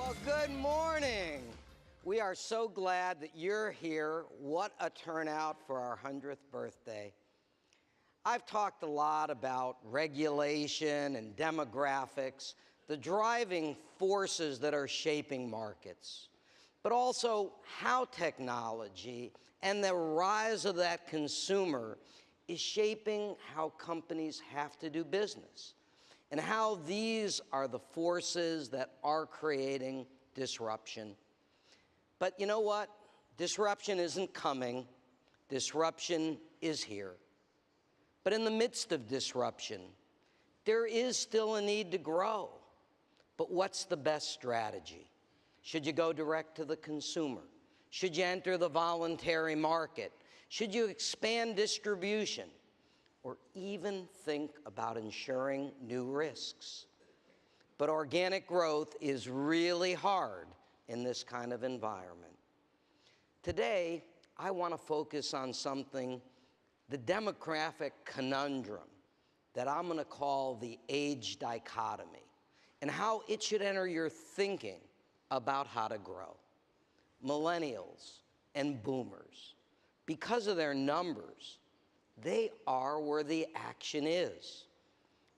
Well, good morning. We are so glad that you're here. What a turnout for our 100th birthday. I've talked a lot about regulation and demographics, the driving forces that are shaping markets, but also how technology and the rise of that consumer is shaping how companies have to do business, and how these are the forces that are creating disruption. But you know what? Disruption isn't coming. Disruption is here. But in the midst of disruption, there is still a need to grow. But what's the best strategy? Should you go direct to the consumer? Should you enter the voluntary market? Should you expand distribution? Or even think about insuring new risks? But organic growth is really hard in this kind of environment. Today, I want to focus on something, the demographic conundrum that I'm going to call the age dichotomy, and how it should enter your thinking about how to grow. Millennials and boomers, because of their numbers, they are where the action is.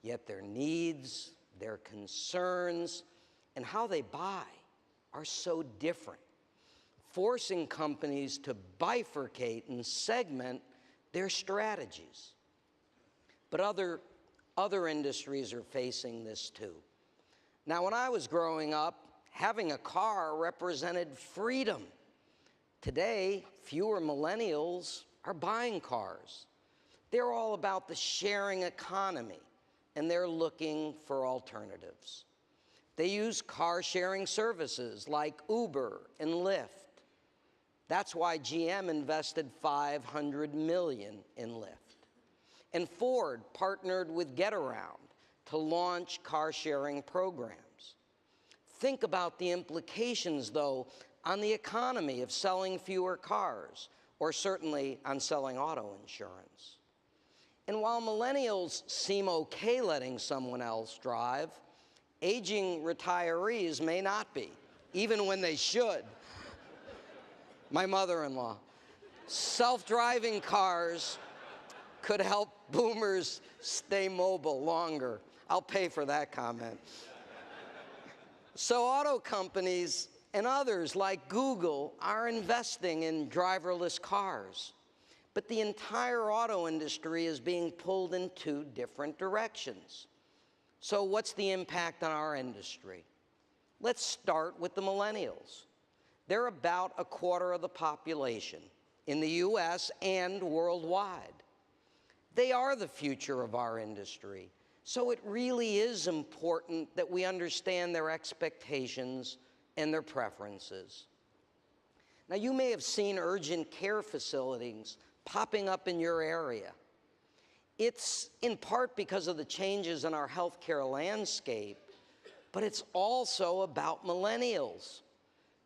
Yet their needs, their concerns, and how they buy are so different, forcing companies to bifurcate and segment their strategies. But other industries are facing this too. Now, when I was growing up, having a car represented freedom. Today, fewer millennials are buying cars. They're all about the sharing economy, and they're looking for alternatives. They use car-sharing services like Uber and Lyft. That's why GM invested $500 million in Lyft. And Ford partnered with Getaround to launch car-sharing programs. Think about the implications, though, on the economy of selling fewer cars, or certainly on selling auto insurance. And while millennials seem okay letting someone else drive, aging retirees may not be, even when they should. My mother-in-law. Self-driving cars could help boomers stay mobile longer. I'll pay for that comment. So auto companies and others like Google are investing in driverless cars. But the entire auto industry is being pulled in two different directions. So what's the impact on our industry? Let's start with the millennials. They're about a quarter of the population in the US and worldwide. They are the future of our industry. So it really is important that we understand their expectations and their preferences. Now, you may have seen urgent care facilities popping up in your area. It's in part because of the changes in our healthcare landscape, but it's also about millennials.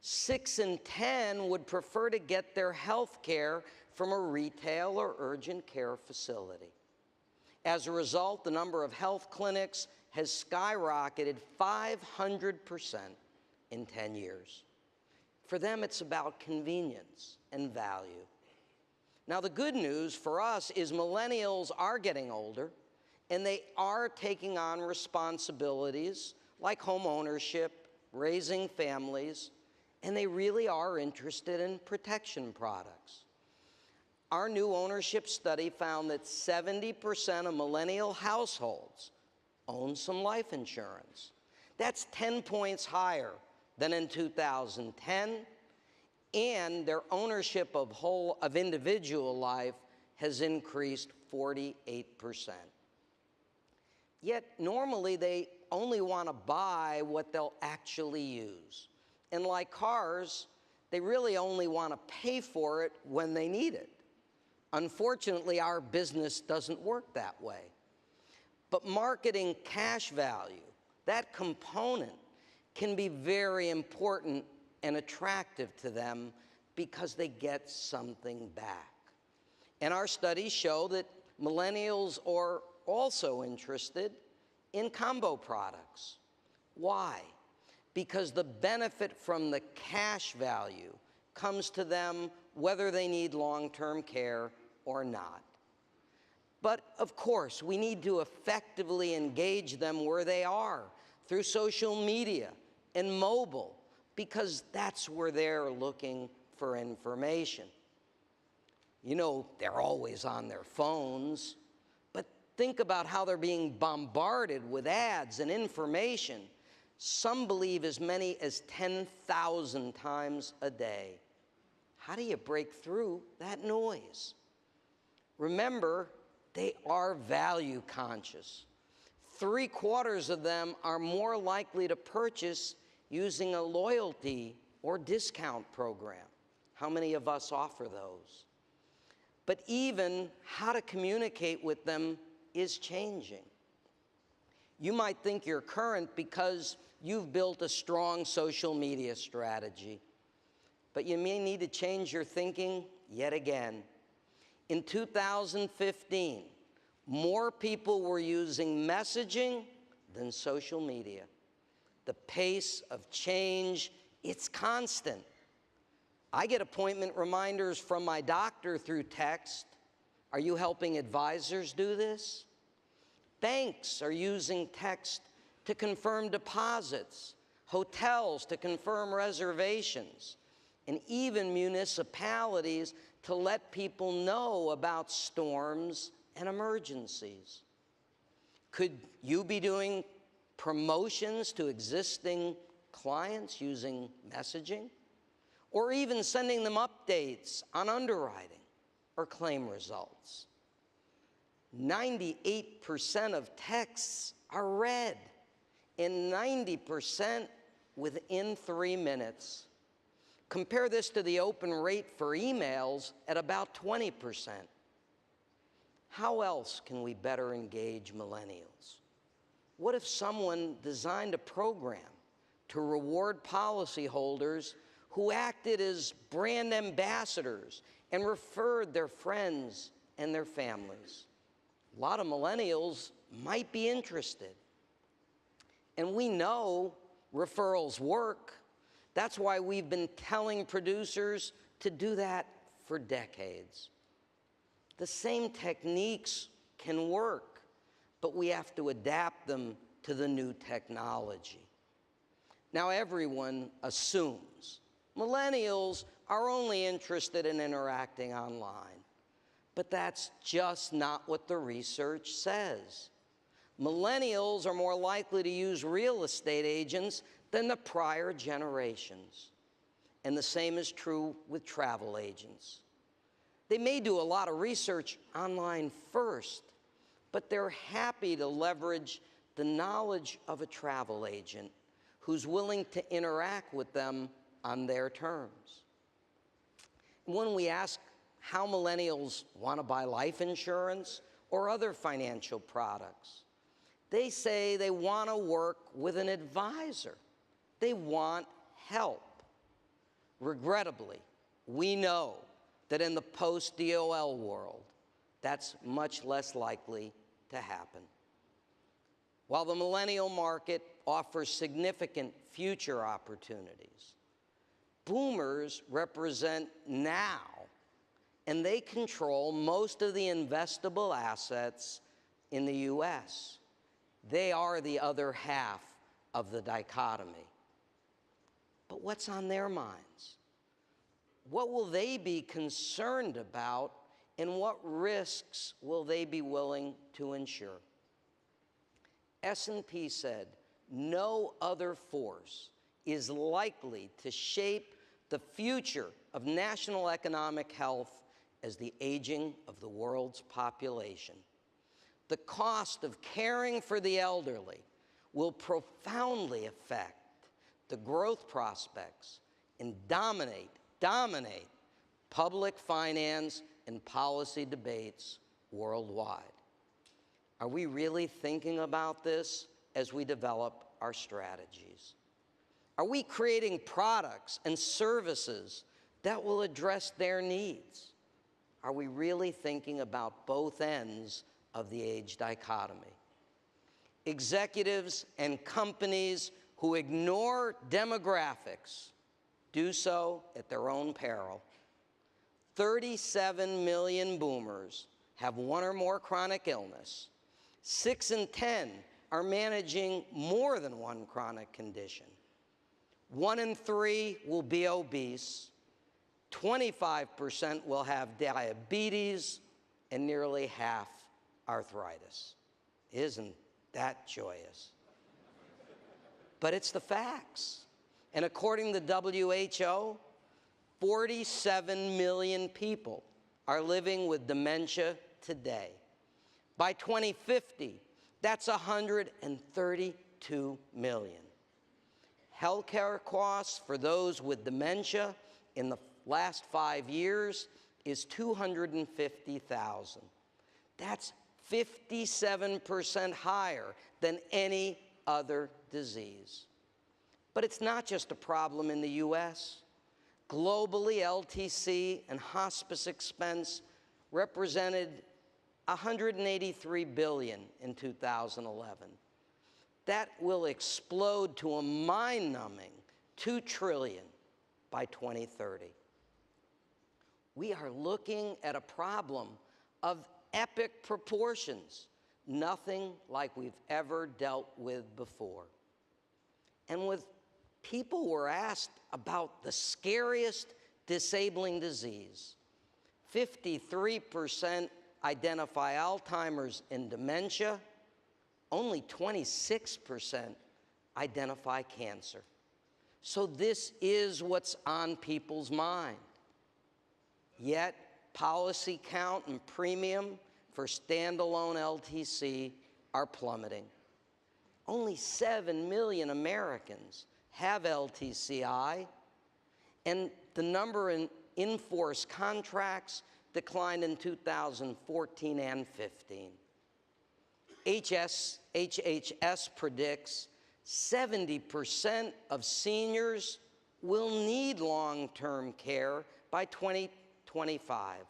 6 in 10 would prefer to get their health care from a retail or urgent care facility. As a result, the number of health clinics has skyrocketed 500% in 10 years. For them, it's about convenience and value. Now, the good news for us is millennials are getting older, and they are taking on responsibilities like home ownership, raising families, and they really are interested in protection products. Our new ownership study found that 70% of millennial households own some life insurance. That's 10 points higher than in 2010, and their ownership of individual life has increased 48%. Yet normally they only want to buy what they'll actually use. And like cars, they really only want to pay for it when they need it. Unfortunately, our business doesn't work that way. But marketing cash value, that component, can be very important and attractive to them because they get something back. And our studies show that millennials are also interested in combo products. Why? because the benefit from the cash value comes to them whether they need long-term care or not. But of course, we need to effectively engage them where they are, through social media and mobile, because that's where they're looking for information. You know, they're always on their phones, but think about how they're being bombarded with ads and information. Some believe as many as 10,000 times a day. How do you break through that noise? Remember, they are value conscious. 3/4 of them are more likely to purchase using a loyalty or discount program. How many of us offer those? But even how to communicate with them is changing. You might think you're current because you've built a strong social media strategy, but you may need to change your thinking yet again. In 2015, more people were using messaging than social media. The pace of change, it's constant. I get appointment reminders from my doctor through text. Are you helping advisors do this? Banks are using text to confirm deposits, hotels to confirm reservations, and even municipalities to let people know about storms and emergencies. Could you be doing promotions to existing clients using messaging? Or even sending them updates on underwriting or claim results? 98% of texts are read, and 90% within 3 minutes. Compare this to the open rate for emails at about 20%. How else can we better engage millennials? What if someone designed a program to reward policyholders who acted as brand ambassadors and referred their friends and their families? A lot of millennials might be interested. And we know referrals work. That's why we've been telling producers to do that for decades. The same techniques can work, but we have to adapt them to the new technology. Now, everyone assumes millennials are only interested in interacting online, but that's just not what the research says. Millennials are more likely to use real estate agents than the prior generations. And the same is true with travel agents. They may do a lot of research online first, but they're happy to leverage the knowledge of a travel agent who's willing to interact with them on their terms. When we ask how millennials want to buy life insurance or other financial products, they say they want to work with an advisor. They want help. Regrettably, we know that in the post-DOL world, that's much less likely to happen. While the millennial market offers significant future opportunities, boomers represent now, and they control most of the investable assets in the U.S. They are the other half of the dichotomy. But what's on their minds? What will they be concerned about, and what risks will they be willing to insure? S&P said no other force is likely to shape the future of national economic health as the aging of the world's population. The cost of caring for the elderly will profoundly affect the growth prospects and dominate public finance and policy debates worldwide. Are we really thinking about this as we develop our strategies? Are we creating products and services that will address their needs? Are we really thinking about both ends of the age dichotomy? Executives and companies who ignore demographics do so at their own peril. 37 million boomers have one or more chronic illness. 6 in 10 are managing more than one chronic condition. 1 in 3 will be obese. 25% will have diabetes, and nearly half arthritis. Isn't that joyous? But it's the facts. And according to the WHO, 47 million people are living with dementia today. By 2050, that's 132 million. Healthcare costs for those with dementia in the last 5 years is $250,000. That's 57% higher than any other disease. But it's not just a problem in the US. Globally, LTC and hospice expense represented $183 billion in 2011. That will explode to a mind-numbing $2 trillion by 2030. We are looking at a problem of epic proportions, nothing like we've ever dealt with before. And with people were asked about the scariest disabling disease, 53% identify Alzheimer's and dementia, only 26% identify cancer. So this is what's on people's mind. Yet, policy count and premium for standalone LTC are plummeting. Only 7 million Americans have LTCI, and the number in in-force contracts declined in 2014 and 15. HHS predicts 70% of seniors will need long-term care by 2025.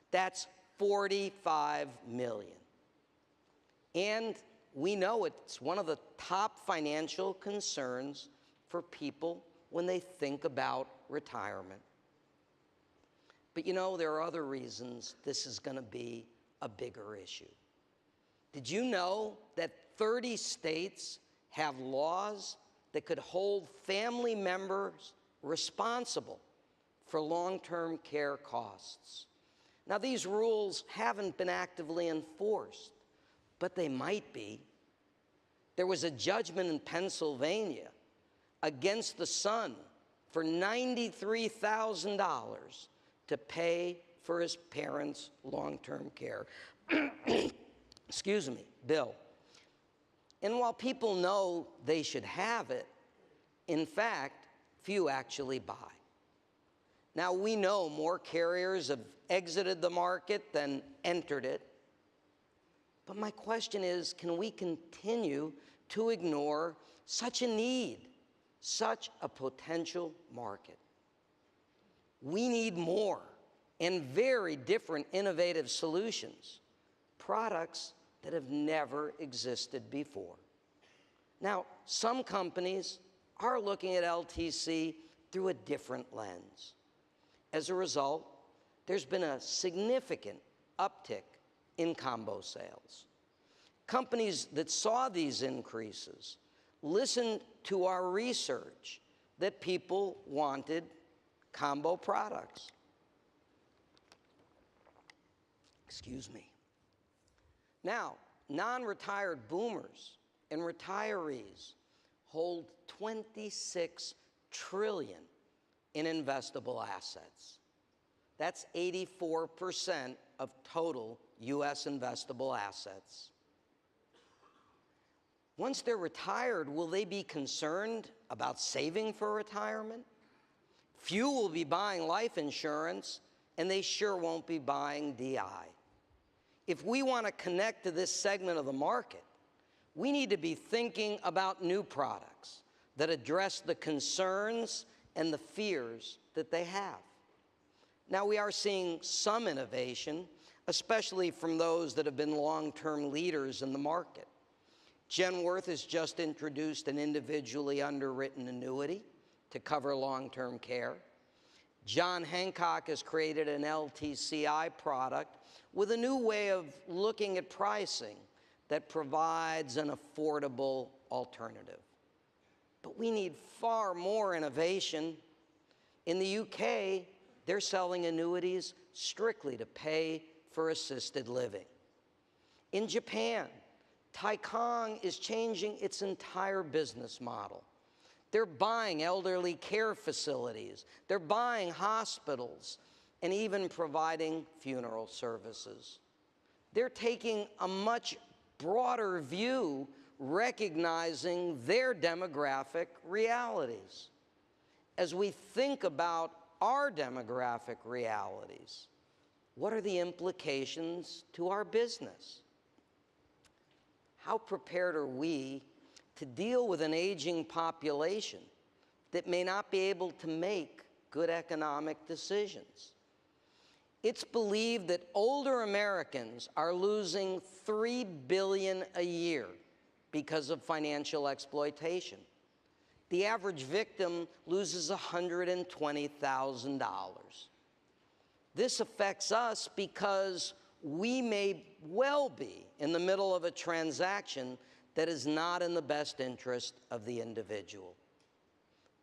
That's 45 million. And we know it's one of the top financial concerns for people when they think about retirement. But you know, there are other reasons this is going to be a bigger issue. Did you know that 30 states have laws that could hold family members responsible for long-term care costs? Now, these rules haven't been actively enforced, but they might be. There was a judgment in Pennsylvania against the son for $93,000 to pay for his parents' long-term care. Excuse me, bill. And while people know they should have it, in fact, few actually buy. Now, we know more carriers have exited the market than entered it. But my question is, can we continue to ignore such a need, such a potential market? We need more and very different innovative solutions, products that have never existed before. Now, some companies are looking at LTC through a different lens. As a result, there's been a significant uptick in combo sales. Companies that saw these increases listened to our research that people wanted combo products. Excuse me. Now, non-retired boomers and retirees hold $26 trillion in investable assets. That's 84% of total U.S. investable assets. Once they're retired, will they be concerned about saving for retirement? Few will be buying life insurance, and they sure won't be buying DI. If we want to connect to this segment of the market, we need to be thinking about new products that address the concerns and the fears that they have. Now, we are seeing some innovation, especially from those that have been long-term leaders in the market. Genworth has just introduced an individually underwritten annuity to cover long-term care. John Hancock has created an LTCI product with a new way of looking at pricing that provides an affordable alternative. But we need far more innovation. In the UK, they're selling annuities strictly to pay for assisted living. In Japan, Taikang is changing its entire business model. They're buying elderly care facilities, they're buying hospitals, and even providing funeral services. They're taking a much broader view, recognizing their demographic realities. As we think about our demographic realities, what are the implications to our business? How prepared are we to deal with an aging population that may not be able to make good economic decisions? It's believed that older Americans are losing $3 billion a year because of financial exploitation. The average victim loses $120,000. This affects us because we may well be in the middle of a transaction that is not in the best interest of the individual.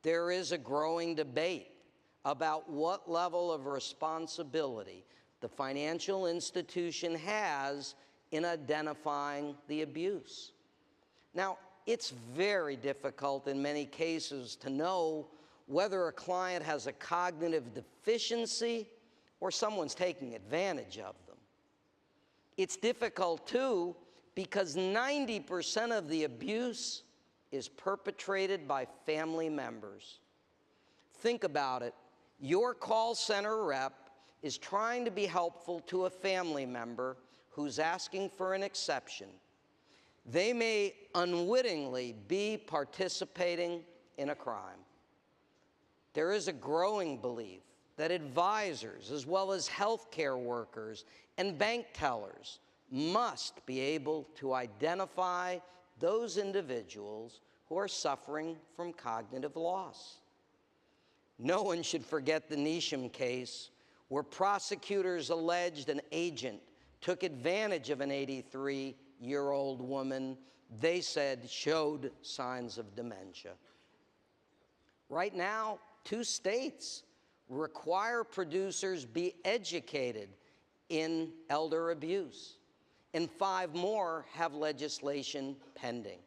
There is a growing debate about what level of responsibility the financial institution has in identifying the abuse. Now, it's very difficult in many cases to know whether a client has a cognitive deficiency or someone's taking advantage of them. It's difficult, too, because 90% of the abuse is perpetrated by family members. Think about it. Your call center rep is trying to be helpful to a family member who's asking for an exception. They may unwittingly be participating in a crime. There is a growing belief that advisors, as well as healthcare workers and bank tellers, must be able to identify those individuals who are suffering from cognitive loss. No one should forget the Neesham case, where prosecutors alleged an agent took advantage of an 83-year-old woman they said showed signs of dementia. Right now, 2 states require producers be educated in elder abuse, and 5 more have legislation pending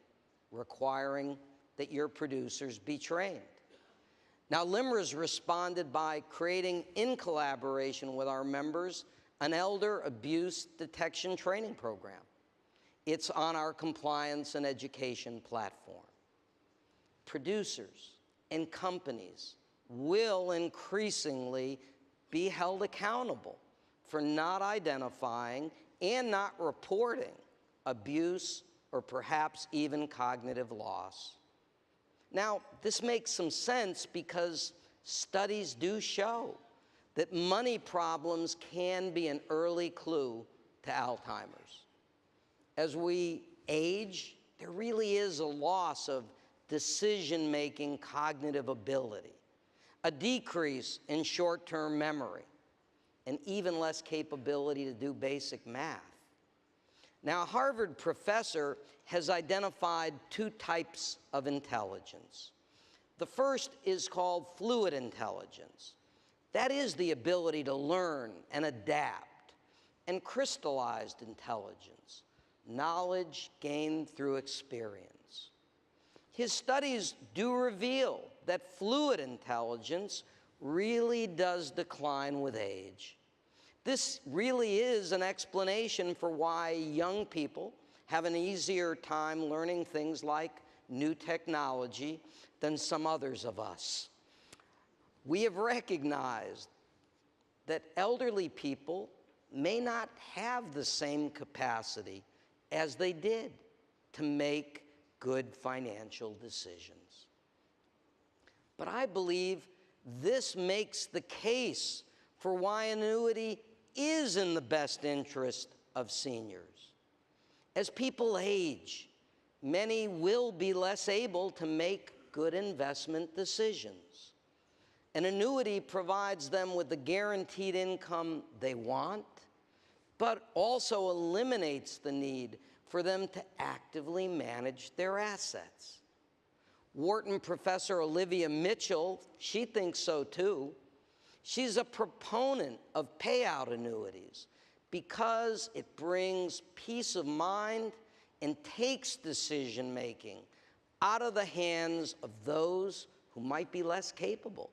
requiring that your producers be trained. Now, LIMRA's responded by creating, in collaboration with our members, an elder abuse detection training program. It's on our compliance and education platform. Producers and companies will increasingly be held accountable for not identifying and not reporting abuse or perhaps even cognitive loss. Now, this makes some sense because studies do show that money problems can be an early clue to Alzheimer's. As we age, there really is a loss of decision-making cognitive ability, a decrease in short-term memory, and even less capability to do basic math. Now, a Harvard professor has identified 2 types of intelligence. The first is called fluid intelligence. That is the ability to learn and adapt, and crystallized intelligence, knowledge gained through experience. His studies do reveal that fluid intelligence really does decline with age. This really is an explanation for why young people have an easier time learning things like new technology than some others of us. We have recognized that elderly people may not have the same capacity as they did to make good financial decisions. But I believe this makes the case for why annuity is in the best interest of seniors. As people age, many will be less able to make good investment decisions. An annuity provides them with the guaranteed income they want, but also eliminates the need for them to actively manage their assets. Wharton professor Olivia Mitchell, she thinks so too. She's a proponent of payout annuities because it brings peace of mind and takes decision-making out of the hands of those who might be less capable.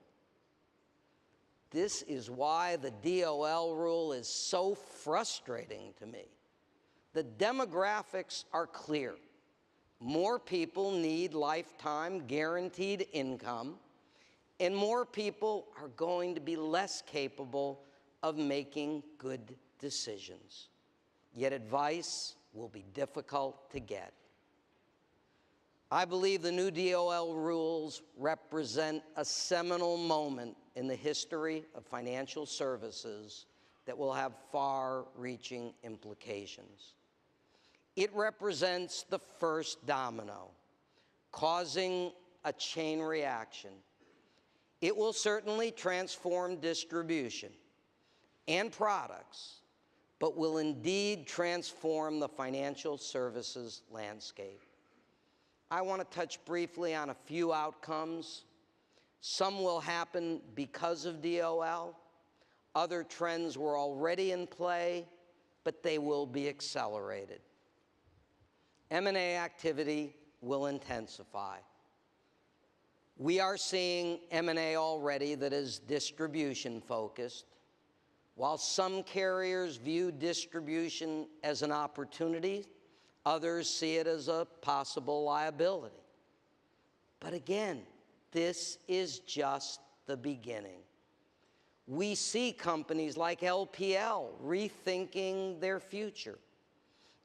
This is why the DOL rule is so frustrating to me. The demographics are clear. More people need lifetime guaranteed income, and more people are going to be less capable of making good decisions. Yet advice will be difficult to get. I believe the new DOL rules represent a seminal moment in the history of financial services that will have far-reaching implications. It represents the first domino, causing a chain reaction. It will certainly transform distribution and products, but will indeed transform the financial services landscape. I want to touch briefly on a few outcomes. Some will happen because of DOL. Other trends were already in play, but they will be accelerated. M&A activity will intensify. We are seeing M&A already that is distribution-focused. While some carriers view distribution as an opportunity, others see it as a possible liability. But again, this is just the beginning. We see companies like LPL rethinking their future,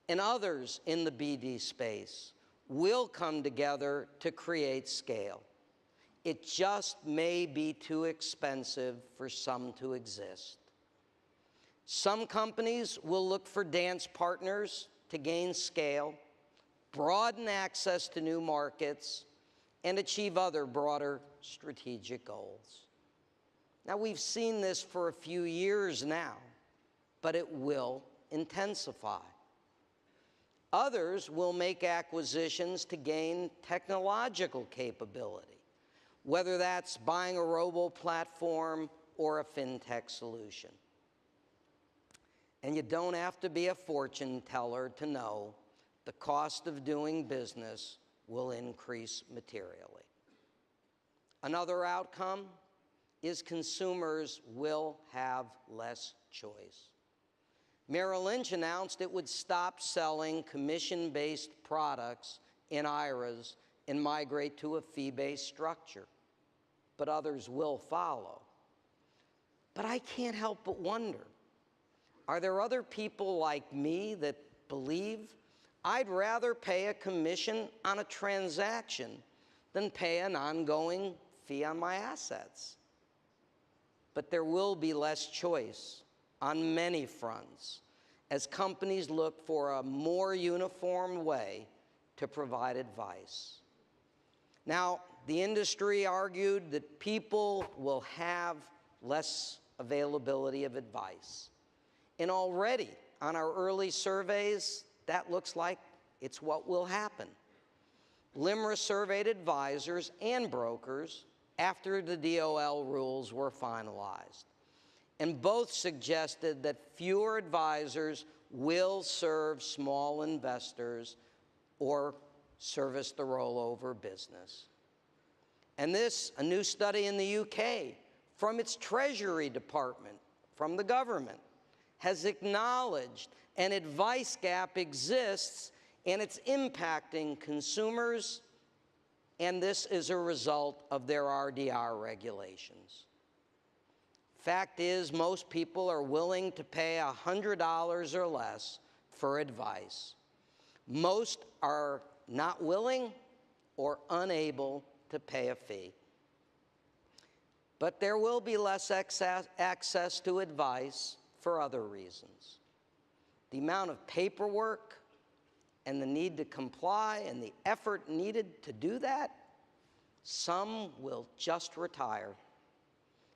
and others in the BD space will come together to create scale. It just may be too expensive for some to exist. Some companies will look for dance partners to gain scale, broaden access to new markets, and achieve other broader strategic goals. Now, we've seen this for a few years now, but it will intensify. Others will make acquisitions to gain technological capability, whether that's buying a robo-platform or a fintech solution. And you don't have to be a fortune teller to know the cost of doing business will increase materially. Another outcome is consumers will have less choice. Merrill Lynch announced it would stop selling commission-based products in IRAs and migrate to a fee-based structure, but others will follow. But I can't help but wonder, are there other people like me that believe I'd rather pay a commission on a transaction than pay an ongoing fee on my assets? But there will be less choice on many fronts as companies look for a more uniform way to provide advice. Now, the industry argued that people will have less availability of advice. And already, on our early surveys, that looks like it's what will happen. LIMRA surveyed advisors and brokers after the DOL rules were finalized, and both suggested that fewer advisors will serve small investors or service the rollover business. And this, a new study in the UK from its Treasury Department, from the government, has acknowledged an advice gap exists and it's impacting consumers, and this is a result of their RDR regulations. Fact is, most people are willing to pay $100 or less for advice. Most are not willing or unable to pay a fee. But there will be less access to advice for other reasons. The amount of paperwork and the need to comply and the effort needed to do that, some will just retire.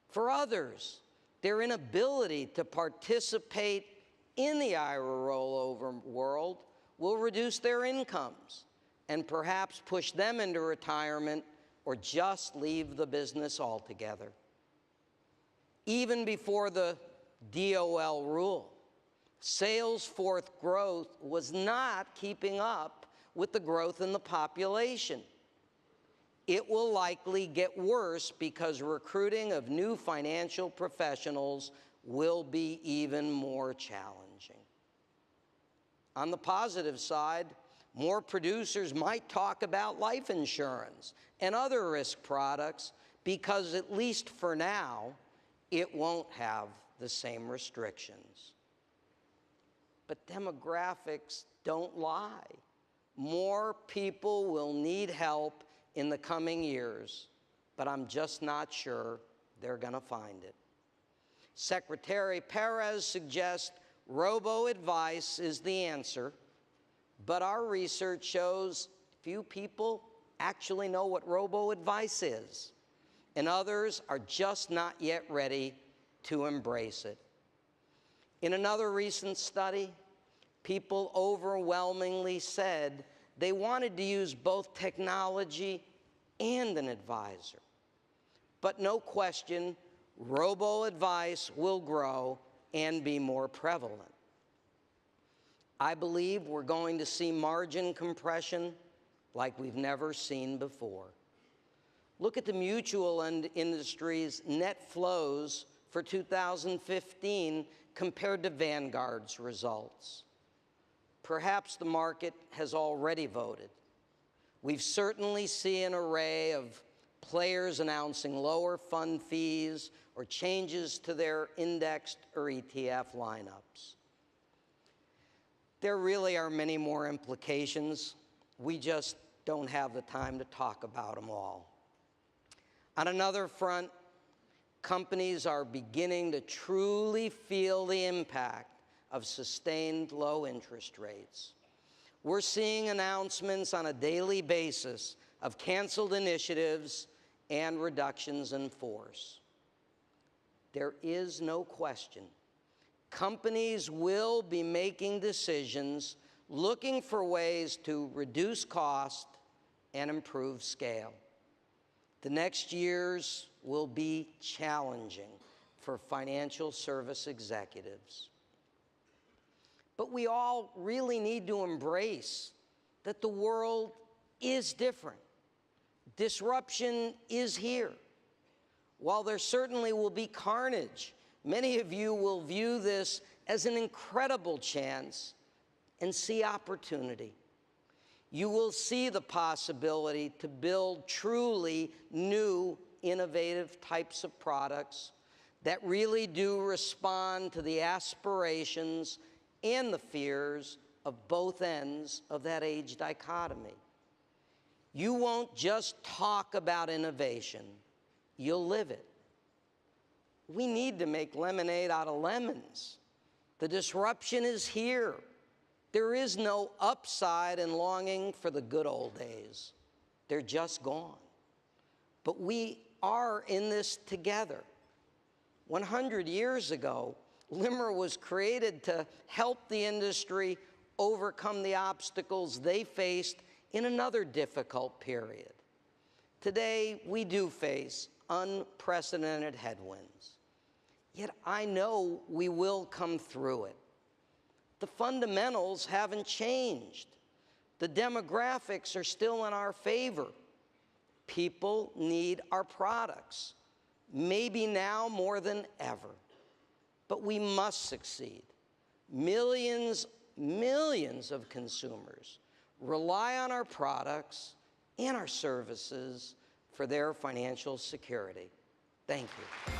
For others, their inability to participate in the IRA rollover world will reduce their incomes and perhaps push them into retirement or just leave the business altogether. Even before the DOL rule, sales force growth was not keeping up with the growth in the population. It will likely get worse because recruiting of new financial professionals will be even more challenging. On the positive side, more producers might talk about life insurance and other risk products because, at least for now, it won't have the same restrictions. But demographics don't lie. More people will need help in the coming years, but I'm just not sure they're going to find it. Secretary Perez suggests robo-advice is the answer, but our research shows few people actually know what robo-advice is, and others are just not yet ready to embrace it. In another recent study, people overwhelmingly said they wanted to use both technology and an advisor. But no question, robo-advice will grow and be more prevalent. I believe we're going to see margin compression like we've never seen before. Look at the mutual industry's net flows for 2015 compared to Vanguard's results. Perhaps the market has already voted. We've certainly seen an array of players announcing lower fund fees or changes to their indexed or ETF lineups. There really are many more implications. We just don't have the time to talk about them all. On another front, companies are beginning to truly feel the impact of sustained low interest rates. We're seeing announcements on a daily basis of canceled initiatives and reductions in force. There is no question. Companies will be making decisions looking for ways to reduce cost and improve scale. The next years will be challenging for financial service executives. But we all really need to embrace that the world is different. Disruption is here. While there certainly will be carnage, many of you will view this as an incredible chance and see opportunity. You will see the possibility to build truly new, innovative types of products that really do respond to the aspirations and the fears of both ends of that age dichotomy. You won't just talk about innovation, you'll live it. We need to make lemonade out of lemons. The disruption is here. There is no upside in longing for the good old days. They're just gone. But we are in this together. 100 years ago, LIMRA was created to help the industry overcome the obstacles they faced in another difficult period. Today, we do face unprecedented headwinds. Yet I know we will come through it. The fundamentals haven't changed. The demographics are still in our favor. People need our products, maybe now more than ever. But we must succeed. Millions of consumers rely on our products and our services for their financial security. Thank you.